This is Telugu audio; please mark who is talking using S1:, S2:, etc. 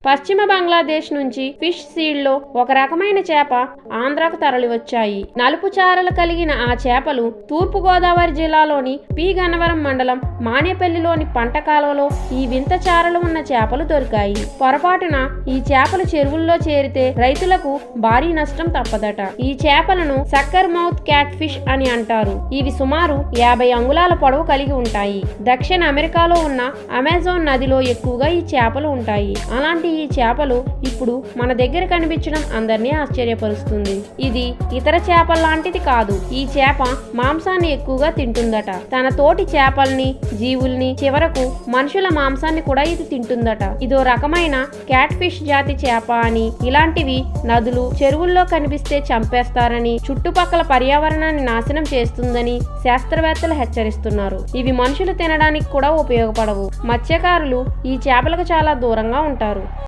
S1: పశ్చిమ బంగ్లాదేశ్ నుంచి ఫిష్ సీడ్లో ఒక రకమైన చేప ఆంధ్రాకు తరలివచ్చాయి. నలుపు చారలు కలిగిన ఆ చేపలు తూర్పుగోదావరి జిల్లాలోని పి. గన్నవరం మండలం మానేపల్లిలోని పంట కాలువలో ఈ వింత చారలు ఉన్న చేపలు దొరికాయి. పొరపాటున ఈ చేపలు చెరువుల్లో చేరితే రైతులకు భారీ నష్టం తప్పదట. ఈ చేపలను సక్కర్ మౌత్ క్యాట్ ఫిష్ అని అంటారు. ఇవి సుమారు 50 అంగుళాల పొడవు కలిగి ఉంటాయి. దక్షిణ అమెరికాలో ఉన్న అమెజాన్ నదిలో ఎక్కువగా ఈ చేపలు ఉంటాయి. అలాంటి ఈ చేపలు ఇప్పుడు మన దగ్గర కనిపించడం అందరినీ ఆశ్చర్యపరుస్తుంది. ఇది ఇతర చేపల లాంటిది కాదు. ఈ చేప మాంసాన్ని ఎక్కువగా తింటుందట. తన తోటి చేపల్ని, జీవుల్ని, చివరకు మనుషుల మాంసాన్ని కూడా ఇది తింటుందట. ఇదో రకమైన క్యాట్ ఫిష్ జాతి చేప అని, ఇలాంటివి నదులు, చెరువుల్లో కనిపిస్తే చంపేస్తారని, చుట్టుపక్కల పర్యావరణాన్ని నాశనం చేస్తుందని శాస్త్రవేత్తలు హెచ్చరిస్తున్నారు. ఇవి మనుషులు తినడానికి కూడా ఉపయోగపడవు. మత్స్యకారులు ఈ చేపలకు చాలా దూరంగా ఉంటారు.